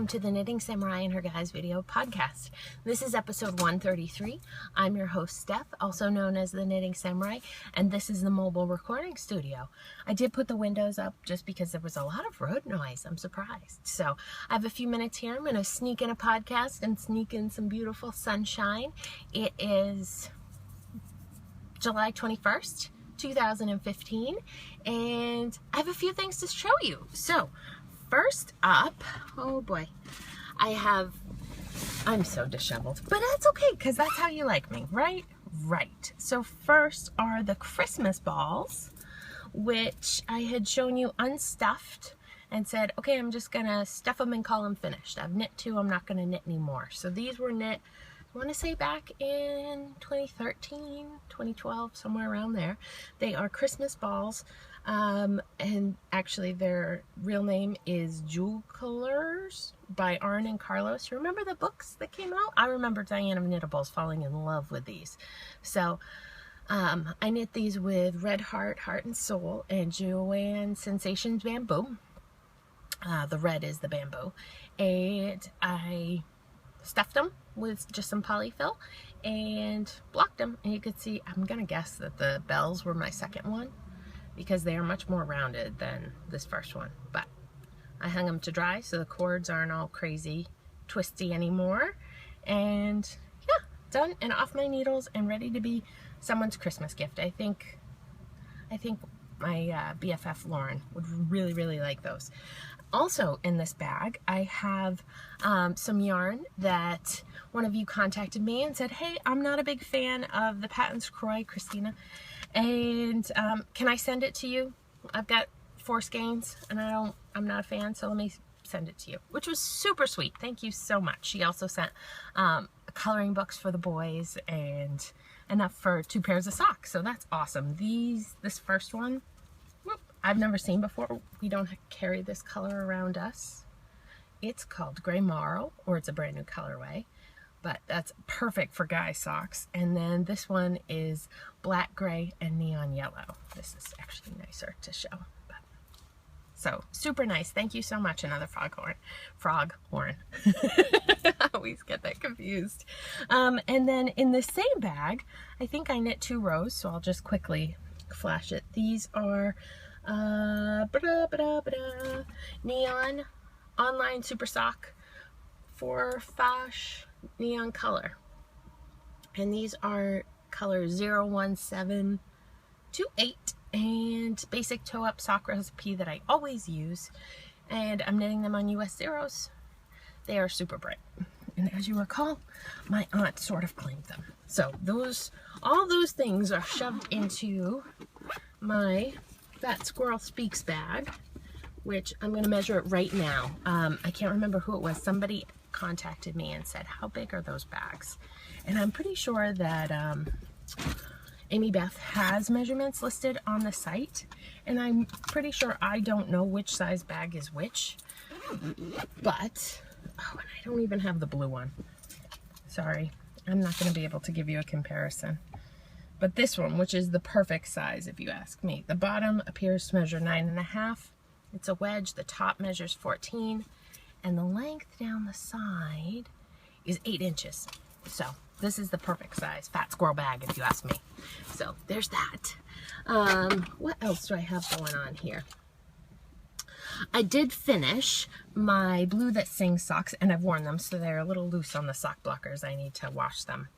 welcome to the Knitting Samurai and Her Guys video podcast. This is episode 133. I'm your host, Steph, also known as the Knitting Samurai, and this is the mobile recording studio. I did put the windows up just because there was a lot of road noise. I'm surprised. So I have a few minutes here. I'm going to sneak in a podcast and sneak in some beautiful sunshine. It is July 21st, 2015, and I have a few things to show you. So first up, oh boy, I'm so disheveled, but that's okay because that's how you like me, right? Right. So first are the Christmas balls, which I had shown you unstuffed and said, okay, I'm just gonna stuff them and call them finished. I've knit two, I'm not gonna knit anymore. So these were knit, I want to say back in 2013, 2012, somewhere around there. They are Christmas balls, and actually their real name is Jewel Colors by Arn and Carlos. Remember the books that came out? I remember Diane of Knittables falling in love with these. So I knit these with Red Heart, Heart and Soul, and Joanne Sensations Bamboo. The red is the bamboo. And I stuffed them with just some polyfill and blocked them, and you could see, I'm gonna guess that the bells were my second one because they are much more rounded than this first one, but I hung them to dry so the cords aren't all crazy twisty anymore, and yeah, done and off my needles and ready to be someone's Christmas gift. I think my BFF Lauren would really like those. Also in this bag, I have some yarn that one of you contacted me and said, hey, I'm not a big fan of the Patons Croix, Christina, and can I send it to you? I've got 4 skeins and I'm not a fan, so let me send it to you, which was super sweet. Thank you so much. She also sent coloring books for the boys and enough for 2 pairs of socks, so that's awesome. This first one, I've never seen before. We don't carry this color around us. It's called Gray Marl, or it's a brand new colorway, but that's perfect for guy socks. And then this one is black, gray, and neon yellow. This is actually nicer to show. But, so super nice. Thank you so much. Another frog horn. I always get that confused. And then in the same bag, I think I knit 2 rows, so I'll just quickly flash it. These are neon online super sock for Fash neon color, and these are color 01728 and basic toe up sock recipe that I always use, and I'm knitting them on US zeros. They are super bright, and as you recall, my aunt sort of claimed them. So all those things are shoved into my Fat Squirrel Speaks bag, which I'm going to measure it right now. I can't remember who it was. Somebody contacted me and said, how big are those bags? And I'm pretty sure that Amy Beth has measurements listed on the site, and I'm pretty sure I don't know which size bag is which, but, oh, and I don't even have the blue one. Sorry, I'm not going to be able to give you a comparison. But this one, which is the perfect size if you ask me, the bottom appears to measure 9.5. It's a wedge. The top measures 14, and the length down the side is 8 inches. So this is the perfect size fat squirrel bag if you ask me. So there's that. What else do I have going on here? I did finish my Blue That Sings socks, and I've worn them, so they're a little loose on the sock blockers. I need to wash them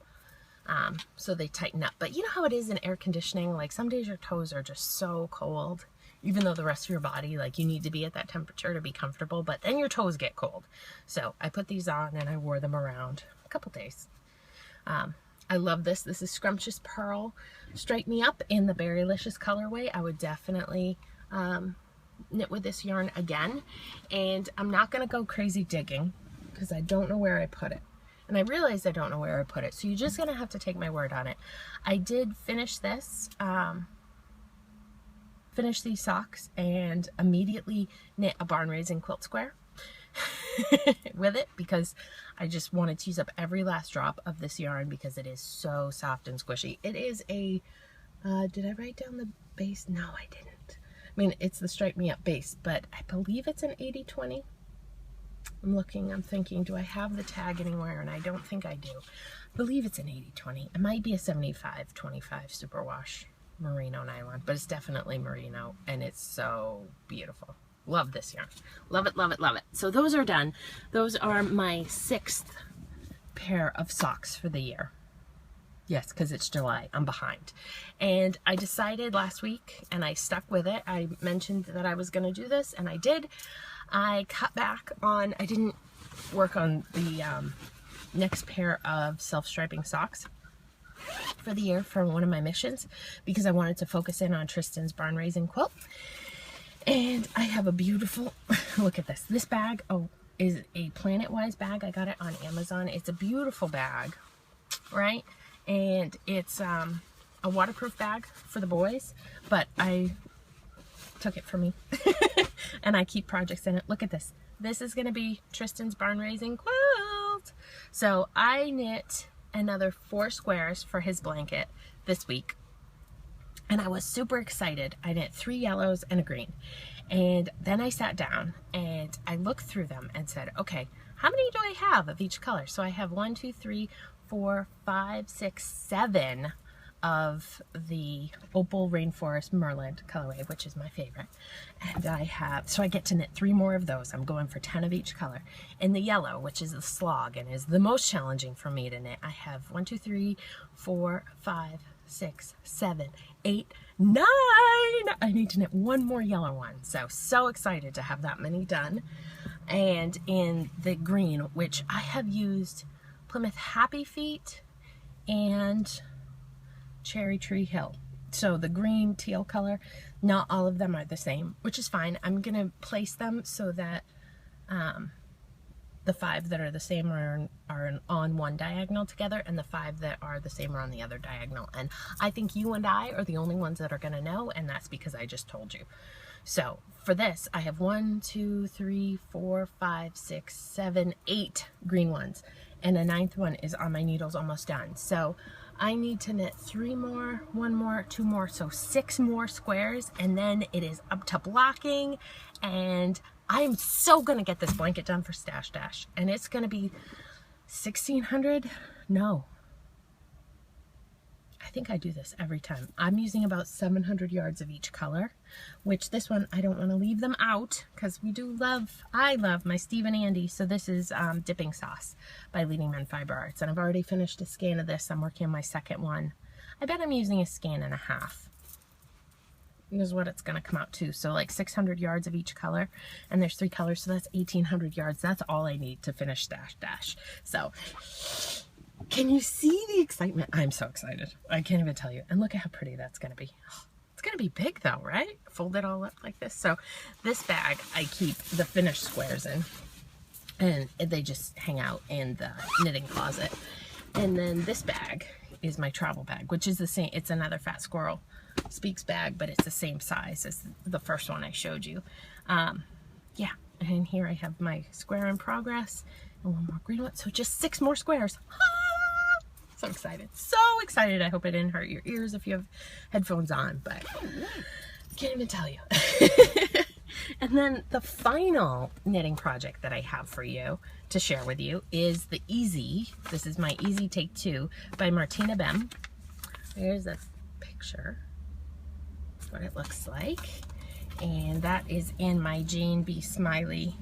so they tighten up. But you know how it is in air conditioning, like some days your toes are just so cold, even though the rest of your body, like, you need to be at that temperature to be comfortable, but then your toes get cold. So I put these on and I wore them around a couple days. I love this. This is Scrumptious Pearl Stripe Me Up in the Berrylicious colorway. I would definitely knit with this yarn again, and I'm not going to go crazy digging because I don't know where I put it. And I realized I don't know where I put it, so you're just going to have to take my word on it. I did finish this, finish these socks, and immediately knit a barn raising quilt square with it because I just wanted to use up every last drop of this yarn because it is so soft and squishy. It is a, did I write down the base? No, I didn't. I mean, it's the Stripe Me Up base, but I believe it's an 80-20. I'm looking, I'm thinking, do I have the tag anywhere? And I don't think I do. I believe it's an 80/20. It might be a 75/25 superwash merino nylon, but it's definitely merino, and it's so beautiful. Love this yarn. Love it, love it, love it. So those are done. Those are my 6th pair of socks for the year. Yes, because it's July. I'm behind. And I decided last week, and I stuck with it. I mentioned that I was going to do this, and I did. I cut back on, I didn't work on the next pair of self-striping socks for the year for one of my missions because I wanted to focus in on Tristan's barn raising quilt. And I have a beautiful, look at this. This bag, is a Planet-Wise bag. I got it on Amazon. It's a beautiful bag, right? And it's a waterproof bag for the boys, but I took it for me. And I keep projects in it. Look at this. This is going to be Tristan's barn raising quilt. So I knit another 4 squares for his blanket this week. And I was super excited. I knit 3 yellows and a green. And then I sat down and I looked through them and said, okay, how many do I have of each color? So I have 1, 2, 3, 4, 5, 6, 7 of the Opal Rainforest Merland colorway, which is my favorite. And I have, so I get to knit 3 more of those. I'm going for 10 of each color. In the yellow, which is the slog and is the most challenging for me to knit, I have 1, 2, 3, 4, 5, 6, 7, 8, 9. I need to knit 1 more yellow one. So excited to have that many done. And in the green, which I have used Plymouth Happy Feet and Cherry Tree Hill. So the green teal color, not all of them are the same, which is fine. I'm going to place them so that the 5 that are the same are on one diagonal together, and the 5 that are the same are on the other diagonal. And I think you and I are the only ones that are going to know, and that's because I just told you. So for this, I have 1, 2, 3, 4, 5, 6, 7, 8 green ones, and a 9th one is on my needles almost done. So I need to knit 3 more, 1 more, 2 more, so 6 more squares, and then it is up to blocking. And I'm so gonna get this blanket done for Stash Dash, and it's gonna be 1,600. No, I think I do this every time. I'm using about 700 yards of each color, which this one, I don't want to leave them out because I love my Steve and Andy. So this is Dipping Sauce by Leading Men Fiber Arts. And I've already finished a skein of this. I'm working on my 2nd one. I bet I'm using a skein and a half. This is what it's going to come out to. So like 600 yards of each color. And there's 3 colors. So that's 1,800 yards. That's all I need to finish Stash Dash. So can you see the excitement? I'm so excited. I can't even tell you. And look at how pretty that's going to be. It's going to be big though, right? Fold it all up like this. So this bag, I keep the finished squares in. And they just hang out in the knitting closet. And then this bag is my travel bag, which is the same. It's another Fat Squirrel Speaks bag, but it's the same size as the first one I showed you. Yeah. And here I have my square in progress. And 1 more green one. So just 6 more squares. So excited. So excited. I hope it didn't hurt your ears if you have headphones on, but I can't even tell you. And then the final knitting project that I have for you to share with you is the Easy. This is my Easy Take 2 by Martina Bem. Here's a picture. That's what it looks like. And that is in my Jane B. Smiley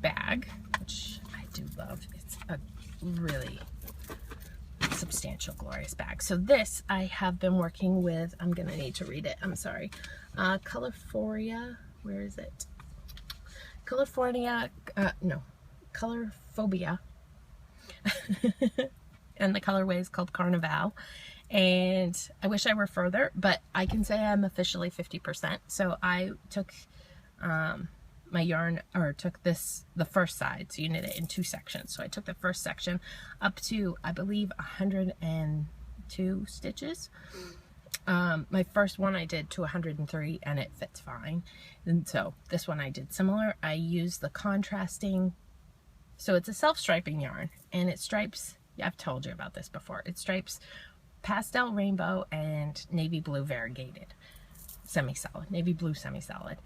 bag, which I do love. It's a really substantial, glorious bag. So this I have been working with, I'm gonna need to read it, I'm sorry. Colorphobia, where is it? Colorphobia, no, Colorphobia. And the colorway is called Carnival. And I wish I were further, but I can say I'm officially 50%. So I took my yarn, or took the first side, so you knit it in 2 sections. So I took the first section up to, I believe, 102 stitches. My first one I did to 103 and it fits fine. And so this one I did similar. I used the contrasting, so it's a self-striping yarn, and it stripes, I've told you about this before, it stripes pastel, rainbow, and navy blue variegated. semi-solid, navy blue semi-solid.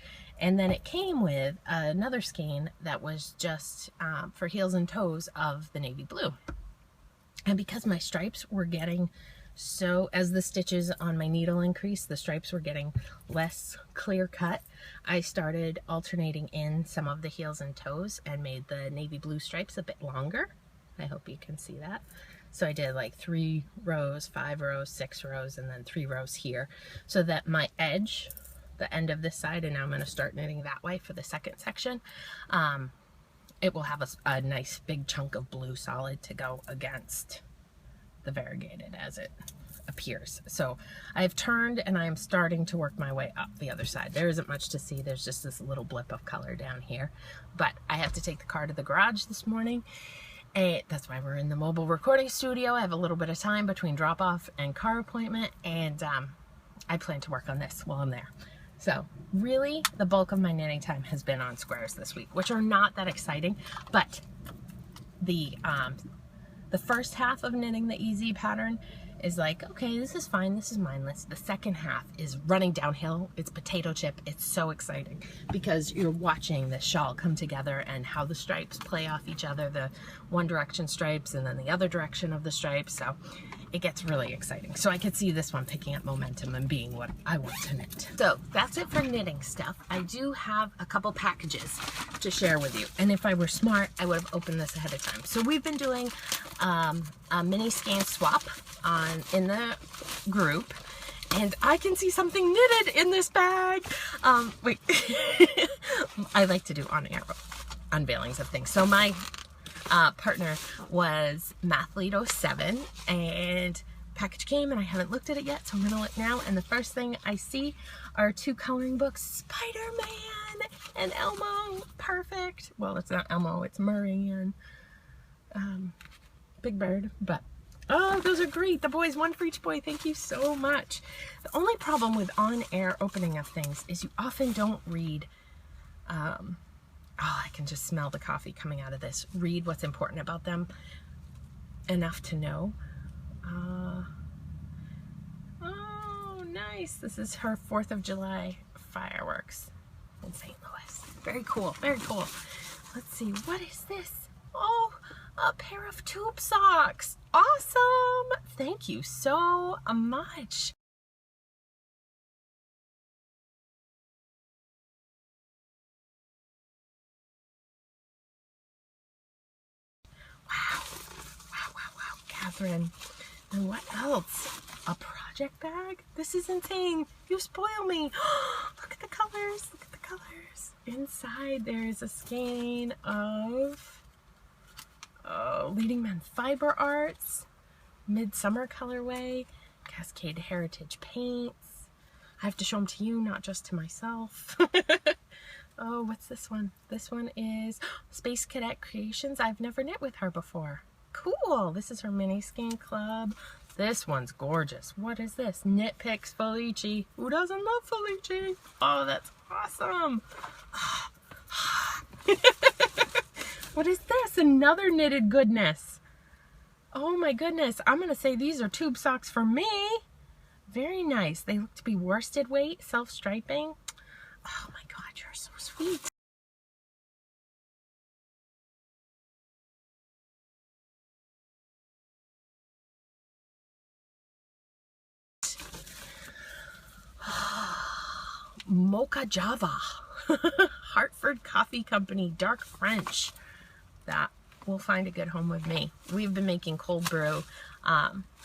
And then it came with another skein that was just for heels and toes of the navy blue. And because my stripes were getting so, as the stitches on my needle increased, the stripes were getting less clear cut, I started alternating in some of the heels and toes and made the navy blue stripes a bit longer. I hope you can see that. So I did like 3 rows, 5 rows, 6 rows, and then 3 rows here, so that my edge, the end of this side, and now I'm going to start knitting that way for the second section, it will have a nice big chunk of blue solid to go against the variegated as it appears. So I've turned and I'm starting to work my way up the other side. There isn't much to see. There's just this little blip of color down here, but I have to take the car to the garage this morning, and that's why we're in the mobile recording studio. I have a little bit of time between drop off and car appointment, and I plan to work on this while I'm there. So really the bulk of my knitting time has been on squares this week, which are not that exciting, but the first half of knitting the easy pattern is like, okay, this is fine, this is mindless. The second half is running downhill. It's potato chip. It's so exciting because you're watching the shawl come together and how the stripes play off each other, the one direction stripes and then the other direction of the stripes. So it gets really exciting. So I could see this one picking up momentum and being what I want to knit. So that's it for knitting stuff. I do have a couple packages to share with you. And if I were smart, I would have opened this ahead of time. So we've been doing a mini Skein swap in the group, and I can see something knitted in this bag. Wait, I like to do on-air unveilings of things. So my partner was Mathlete07, and package came and I haven't looked at it yet, so I'm gonna look now. And the first thing I see are 2 coloring books, Spider-Man and Elmo. Perfect. Well, it's not Elmo, it's Murray and Big Bird, but oh, those are great. The boys, 1 for each boy. Thank you so much. The only problem with on-air opening of things is you often don't read, oh, I can just smell the coffee coming out of this. Read what's important about them enough to know. Oh, nice. This is her 4th of July fireworks in St. Louis. Very cool. Very cool. Let's see. What is this? Oh, a pair of tube socks. Awesome. Thank you so much. Wow. Wow, wow, wow. Catherine. And what else? A project bag? This is insane. You spoil me. Look at the colors. Look at the colors. Inside there is a skein of Leading Men Fiber Arts, Midsummer colorway, Cascade Heritage paints. I have to show them to you, not just to myself. Oh, what's this one? This one is Space Cadet Creations. I've never knit with her before. Cool. This is her mini Skein club. This one's gorgeous. What is this? Knit Picks Felici. Who doesn't love Felici? Oh, that's awesome. What is this? Another knitted goodness. Oh my goodness. I'm going to say these are tube socks for me. Very nice. They look to be worsted weight, self-striping. Oh my God, you're so sweet. Mocha Java. Hartford Coffee Company, dark French. That will find a good home with me. We've been making cold brew.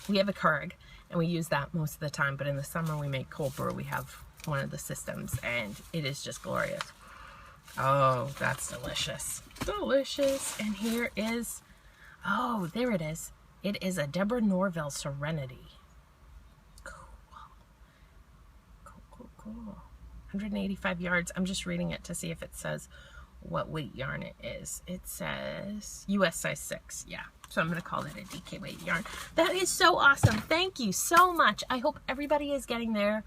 We have a Keurig and we use that most of the time, but in the summer we make cold brew. We have one of the systems and it is just glorious. Oh, that's delicious. Delicious. And here is, oh, there it is. It is a Deborah Norville Serenity. Cool. Cool, cool, cool. 185 yards. I'm just reading it to see if it says what weight yarn it is. It says US size 6. Yeah. So I'm going to call it a DK weight yarn. That is so awesome. Thank you so much. I hope everybody is getting their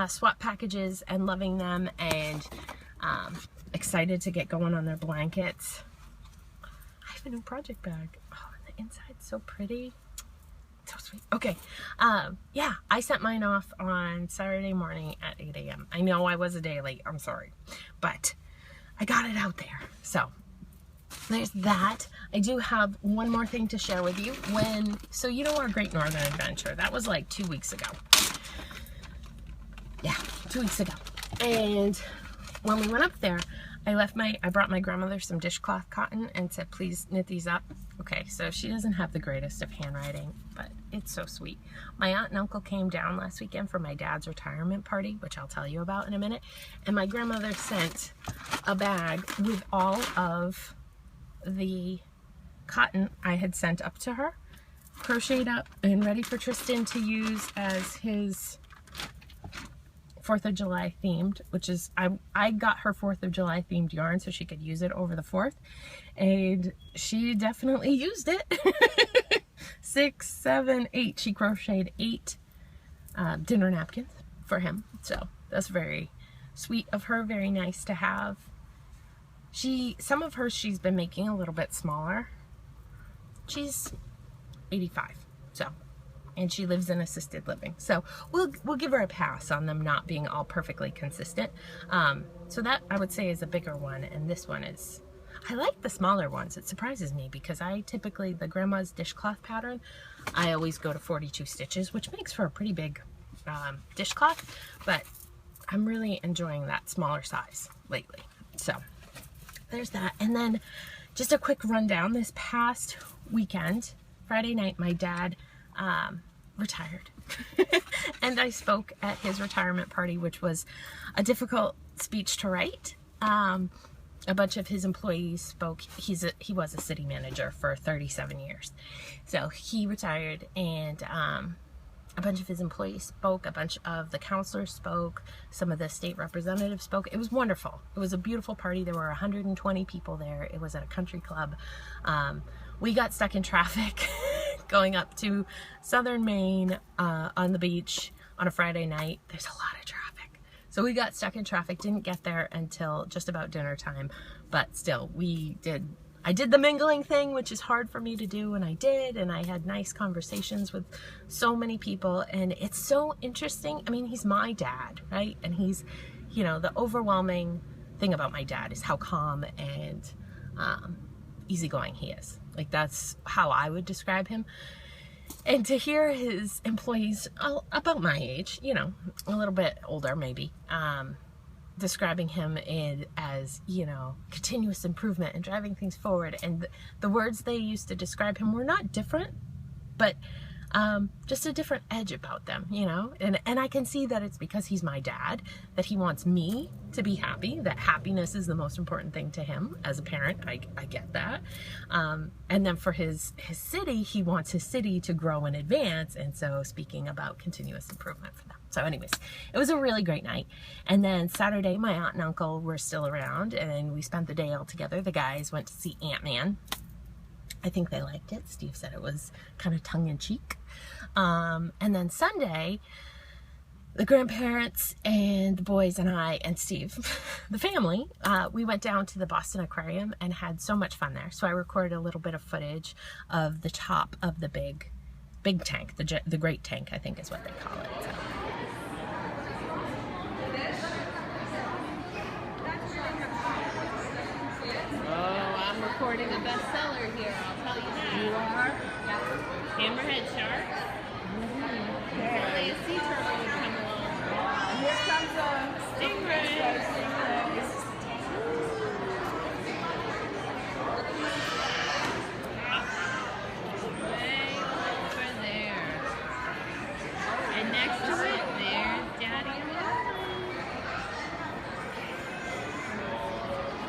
swap packages and loving them and excited to get going on their blankets. I have a new project bag. Oh, and the inside's so pretty. So sweet. Okay. Yeah, I sent mine off on Saturday morning at 8 a.m. I know I was a day late. I'm sorry. But I got it out there. So there's that. I do have one more thing to share with you. So you know our Great Northern Adventure, that was like 2 weeks ago. Yeah, 2 weeks ago. And when we went up there, I brought my grandmother some dishcloth cotton and said, please knit these up. Okay, so she doesn't have the greatest of handwriting, but it's so sweet. My aunt and uncle came down last weekend for my dad's retirement party, which I'll tell you about in a minute. And my grandmother sent a bag with all of the cotton I had sent up to her, crocheted up and ready for Tristan to use as his 4th of July themed, which is, I got her 4th of July themed yarn so she could use it over the 4th, and she definitely used it. 6, 7, 8. She crocheted 8 dinner napkins for him, so that's very sweet of her, very nice to have. Some of hers she's been making a little bit smaller. She's 85, so, and she lives in assisted living, so we'll give her a pass on them not being all perfectly consistent. So that I would say is a bigger one, and this one is, I like the smaller ones. It surprises me because I typically, the grandma's dishcloth pattern, I always go to 42 stitches, which makes for a pretty big dishcloth, but I'm really enjoying that smaller size lately. So there's that. And then just a quick rundown. This past weekend, Friday night, my dad retired. And I spoke at his retirement party, which was a difficult speech to write. A bunch of his employees spoke. He was a city manager for 37 years. So he retired, and a bunch of his employees spoke, a bunch of the counselors spoke, some of the state representatives spoke. It was wonderful. It was a beautiful party. There were 120 people there. It was at a country club. We got stuck in traffic going up to southern Maine on the beach on a Friday night. There's a lot of traffic. So we got stuck in traffic, didn't get there until just about dinner time, but still, I did the mingling thing, which is hard for me to do, and I did, and I had nice conversations with so many people, and it's so interesting. I mean, he's my dad, right? And he's, you know, the overwhelming thing about my dad is how calm and easygoing he is. Like, that's how I would describe him. And to hear his employees about my age, you know, a little bit older maybe, describing him as, you know, continuous improvement and driving things forward. And the words they used to describe him were not different, but just a different edge about them, you know. And I can see that it's because he's my dad, that he wants me to be happy, that happiness is the most important thing to him. As a parent, I get that. And then for his city, he wants his city to grow and advance. And so speaking about continuous improvement for them. So anyways, it was a really great night. And then Saturday, my aunt and uncle were still around, and we spent the day all together. The guys went to see Ant-Man. I think they liked it. Steve said it was kind of tongue-in-cheek. And then Sunday, the grandparents and the boys and I and Steve, the family, we went down to the Boston Aquarium and had so much fun there. So I recorded a little bit of footage of the top of the big tank, the great tank, I think is what they call it. So. Recording a bestseller here, I'll tell you that. You are? Yeah. Hammerhead shark. Apparently a sea turtle would come along. Here comes a stingray. Way over there. And next to it, there's Daddy and Mommy.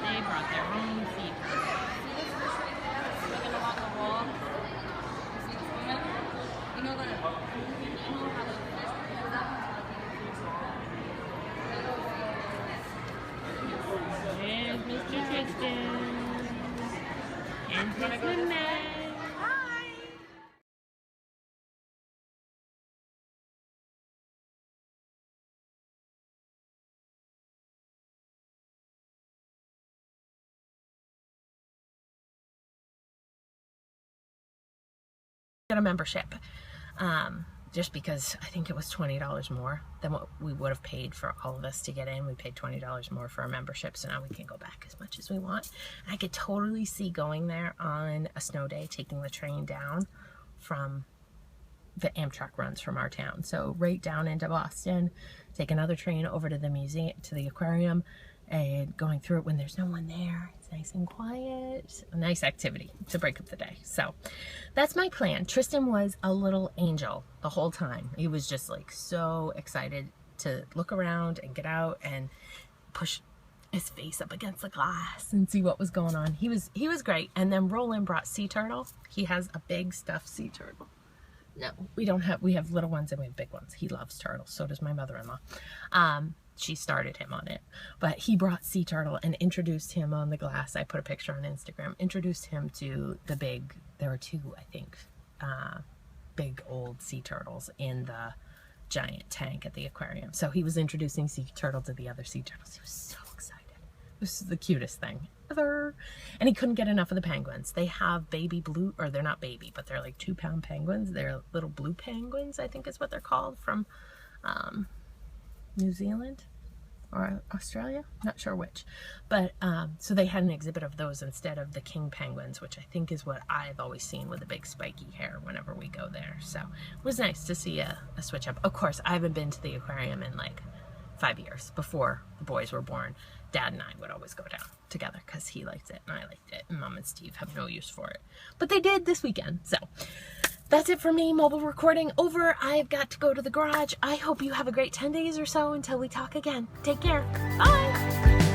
They brought their own feed. There's Mr. Tristan and his roommate. Hi! Get a membership. just because I think it was $20 more than what we would have paid for all of us to get in. We paid $20 more for our membership, so now we can go back as much as we want. And I could totally see going there on a snow day, taking the train down from the Amtrak runs from our town. So right down into Boston, take another train over to the museum, to the aquarium, and going through it when there's no one there. It's nice and quiet. A nice activity to break up the day. So that's my plan. Tristan was a little angel the whole time. He was just like so excited to look around and get out and push his face up against the glass and see what was going on. He was great. And then Roland brought sea turtle. He has a big stuffed sea turtle. No, we have little ones and we have big ones. He loves turtles. So does my mother-in-law. She started him on it, but he brought sea turtle and introduced him on the glass. I put a picture on Instagram, introduced him to the big, there were two, I think, big old sea turtles in the giant tank at the aquarium. So he was introducing sea turtle to the other sea turtles. He was so excited. This is the cutest thing ever. And he couldn't get enough of the penguins. They have baby blue, or they're not baby, but they're like 2-pound penguins. They're little blue penguins, I think is what they're called, from New Zealand or Australia, not sure which, but so they had an exhibit of those instead of the king penguins, which I think is what I've always seen with the big spiky hair whenever we go there. So it was nice to see a switch up. Of course, I haven't been to the aquarium in like 5 years. Before the boys were born, Dad and I would always go down together because he liked it and I liked it, and Mom and Steve have no use for it, but they did this weekend. So that's it for me. Mobile recording over. I've got to go to the garage. I hope you have a great 10 days or so until we talk again. Take care. Bye.